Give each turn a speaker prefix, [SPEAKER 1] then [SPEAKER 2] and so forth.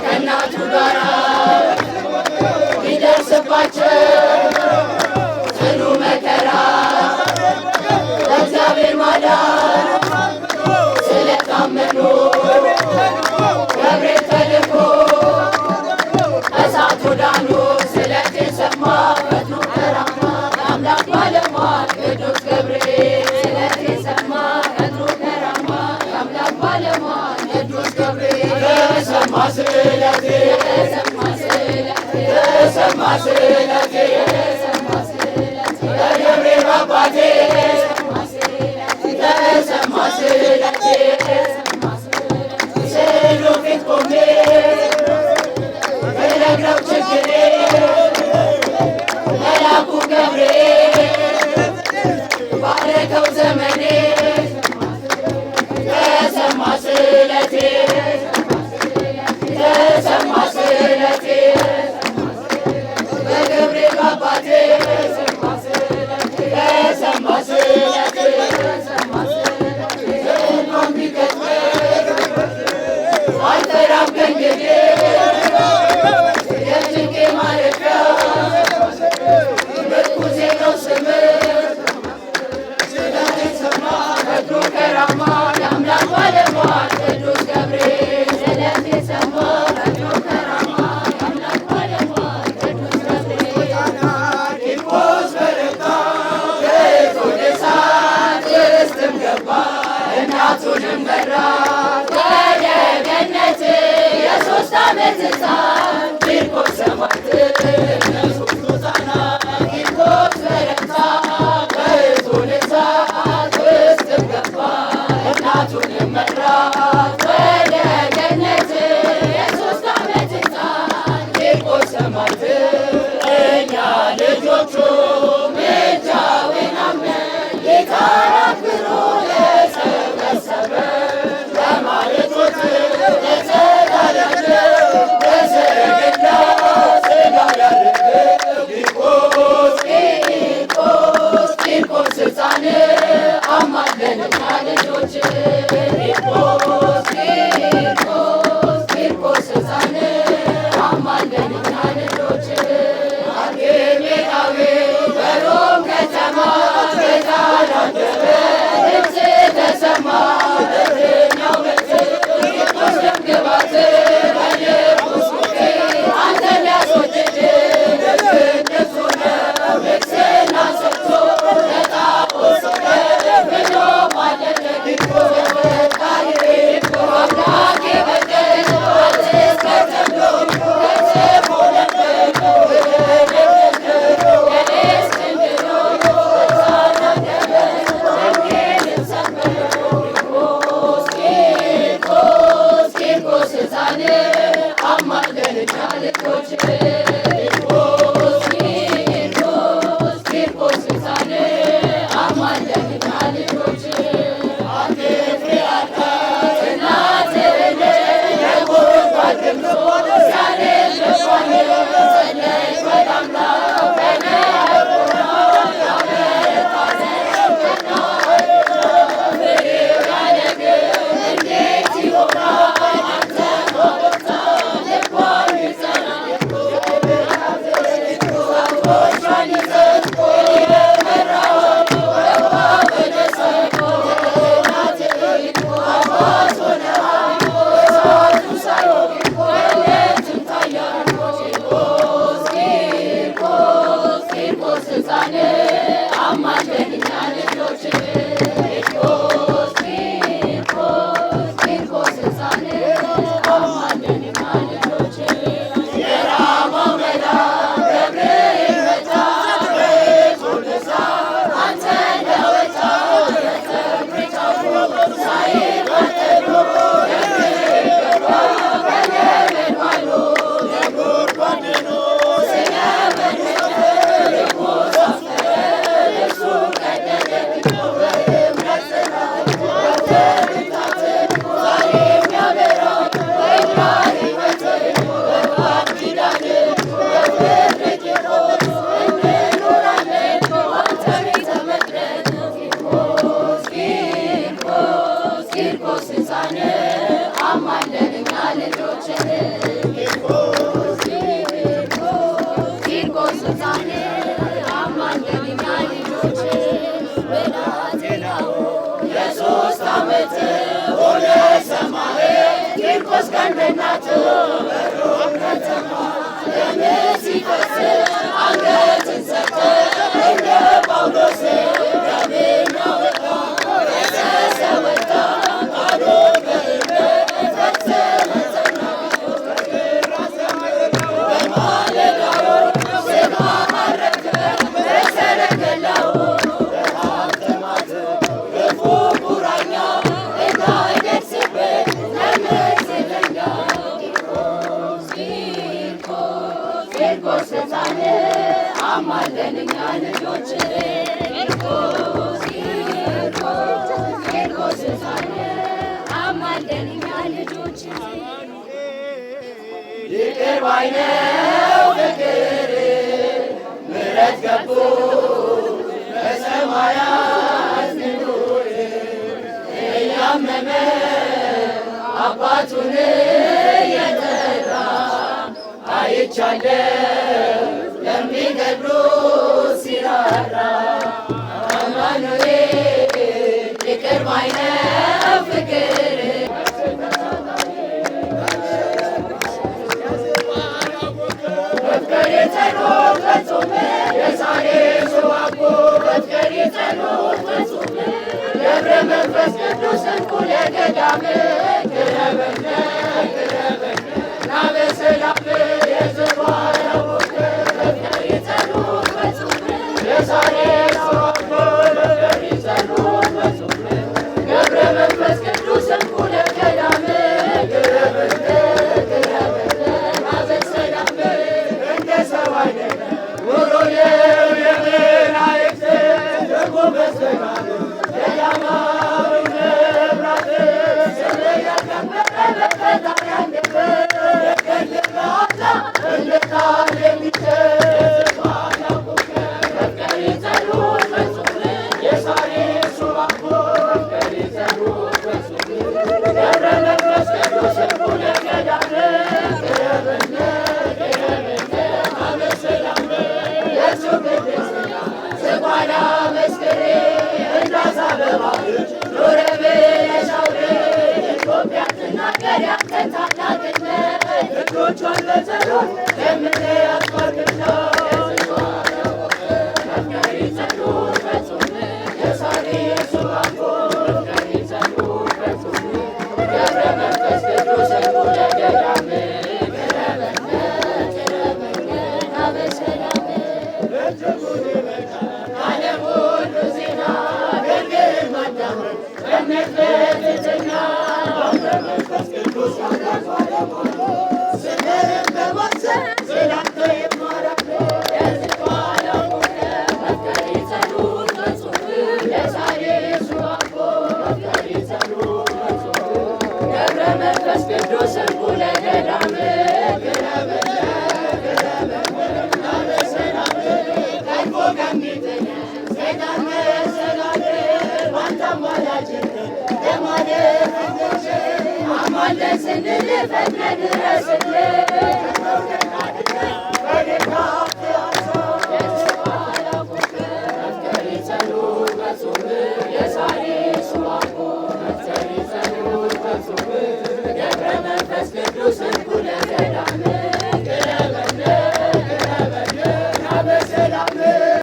[SPEAKER 1] ከእናቱ ጋራ ቢደርስባቸው ጽኑ መከራ ለእግዚአብሔር ማዳን ስለታመኑ ገብርኤል ተልኮ እሳት ዳኑ ስለቴን ሰማ ፈጥኖ ተራማ የአምላክ ባለሟል ቅዱስ ገብርኤል ስለቴን ሰማ ፈጥኖ ተራማ የአምላክ ባለሟል ቅዱስ ገብርኤል ተሰማ ስለቴ ተሰማ ስለቴ ተሰማ ስለቴ ተሰማ ስለቴ ለገብርኤል አባቴ ተሰማ ስለቴ ተሰማ ስለቴ ስዕሉ ፊት ቆሜ ብነግረው ችግሬ መልአኩ ገብርኤል ባረከው ዘመኔ ተሰማ ስለቴ ተሰማ ስለቴ በገብርኤል አባቴ ተሰማ ስለቴ ሕልም ቢገጥመኝ አልፈራም ከእንግዲህ የጭንቄ ማረፊያ ምርኩዜ ነው ስምህ ስለቴን ሰማ ፈጥኖ ከራማ የአምላክ ባለሟል ቅዱስ ገብርኤል ስለቴን ሰማ ፈጥኖ ከራማ የአምላክ ባለሟል ቅዱስ ገብርኤል ቂርቆስ በረታ ቤት ወደ እሳት ውስጥም ገባ እናቱንም መራት ወደ ገነት የሦስት ዓመት ሕፃን ቂርቆስ ሰማዕት ለሦስቱ ሕፃናት ቂርቆስ በረታ ቤት ወደ እሳት ውስጥም ገባ እናቱንም መራት ወደ ገነት የሦስት ዓመት ሕፃን ቂርቆስ ሰማዕት እኛ ልጆቹ ምልጃውን አምነን ጌታን አክብሮ ለሰበሰበን በማለቶት ለዘላለም በሰረገላ ሥጋ ያደረገ ቂርቆስ ቂርቆስ ቂርቆስ ሕፃን አማልደንና ልጆች ቂርቆስ ቂርቆስ ቂርቆስ ሕፃን አማልደንና ልጆች አርኬሜናዊ በሮም ከተማ በቃል አደረ ድምፅ ተሰማ በረኛው በት ቂርቆስ ደምግባት በልቡስ ቁጤ አንተን ሊያስወድድ ልብስ ሆነው ልብስና ሰጥቶ ለጣዖት ሰገደ ብሎ ማለደ ቂርቆስ ፈጣሪ አምላኬ በቀኝ አትስከር ተብሎ ተጽፎ ነበር የኔስ ድንግሎ ተሳናገበ ወንጌልን ሰበከ ቂርቆስ ቂርቆስ ቂርቆስ ሕፃን አማልደንና ልጆች ቂርቆስ ቂርቆስ ቂርቆስ ሕፃን አማልደንና ልጆች አትፍሪ አልካት እናትህን የጎድጓድ ድምፅ ሲያነብ ልቧን ጸለየች ወደ አምላክ በነጎና ያበረታት ሸምቀና ፍሬው ያደግም እንዴት ይሆናል አንተ ማበርታ ልቧን ይጸና ሰዎቿን ይዘህ የመራኸው ገባ ወደ ሰማይ እናትህ አባት ሆነሃል እሳቱ ሳይሆን ገነትም ታያል ቂርቆስ ቂርቆስ ቂርቆስ ሕፃን አማልደንና ልጆች ቂርቆስ ቂርቆስ ቂርቆስ ሕፃን አማልደንና ልጆች የራማው መልአክ ገብርኤል መጣ ቤት ወደ እሳት አንተ እንደወጣ የፀጉር ጫፉ ሳይቃጠሉ ገብርኤል ገባ በገመድ ማሉ ነጎድጓድ ንጉሥ ስለመለጠ ልቡ ሳፈረ ልብሱን ቀደደ በእምነት ጽናት በብርታት ዛሬም ያበ ልጆችህ ቂርቆስ ሕፃን አማልደን እኛ ልጆችህ ብላቴናው የሦስት ዓመት ሆነ ሰማህ ቂርቆስ ከእናት በሮም ከተማ ደምህ ሲፈስ አንገትን ሰጥተህ እንደ ጳውሎስ ደምህን አወጣ ፈሰሰ ወጣ ቃሉ በእምነት ፈጸመ ጸና በማለዳው ሥጋ ዐረገ በሰረገላው በሀብተ ማተብ ክፉ ቁራኛ እንዳይደርስበት ለምስለኛ ቂርቆስ ሕፃን አማልደን እኛ ልጆችህ ቂርቆስ ሕፃን አማልደን እኛ ልጆችህ ይቅር ባይ ነው ፍቅር ምሕረት ገቦ በሰማያት ምኑር እያመመ አባቱን እየጠራ አይቻለው ለሚገድሉት ሲራራ አማኑኤል ይቅር ባይ ነው ፍቅር በፍቅር የጸሎት ፈጹም የዛሬ ሰው አቦ በፍቅር የጸሎት ፈጹም ገብረ መንፈስ ቅዱስ እንኩለ ገዳም ቅረበነ ና በሰላም የዝዋረው በፍቅር የጸሎት ፈጹም የዛሬ ሰው አቦ በፍቅር የጸሎት ፈጹም ገብረ መንፈስ ቅዱስ እንኩለ ገዳም ቅረበነ ና በሰላም እንደ ሰው አይደለም ውሎየው የመላእክት ደግሞ በሰላም የዳማዊ መብራት ስለያከበረ በፈጣሪ አንደበት የገለባታ እንደ ቃል የሚችል ባላውቁ በፍቅር የጸሎት ፈጹም የዛሬ ሰው አቦ በፍቅር የጸሎት ፈጹም ገብረ መንፈስ ቅዱስ እንኩለ ገዳም ቅረበነ አበሰላም የእሱ ቅድስና ዝቋላ መስክሬ እንዳሳ በባህር ኖረ ብለሽ አውሪ ኢትዮጵያ ትናገር ያንተን ታላቅነት እጆቿን ለጸሎት ለምኔ አስባርክና በፍቅር የጸሎት ፈጹም የዛሬ ሰው አቦ በፍቅር የጸሎት ፈጹም ገብረ መንፈስ ቅዱስ እንኩለ ገዳም ቅረበነ በሰላም ዓለም ሁሉ ዜና አገልግል ማዳመጥ እምነት በትሕትና መንፈስ ቅዱስ ስምህን በማሰብ ስላንተ ይማራሉ የዝቋላው በፍቅር የጸሎት ፈጹም የዛሬ ሰው አቦ በፍቅር የጸሎት ፈጹም ገብረ መንፈስ ቅዱስ እንኩለ ገዳም ቅረበነ ቀድሞ ከሚጥል ሰይጣን መሰናክል ባንተ አማላጅነት ለማለፍ እንድንችል አማልደን ስንል ፈጥነህ ድረስልን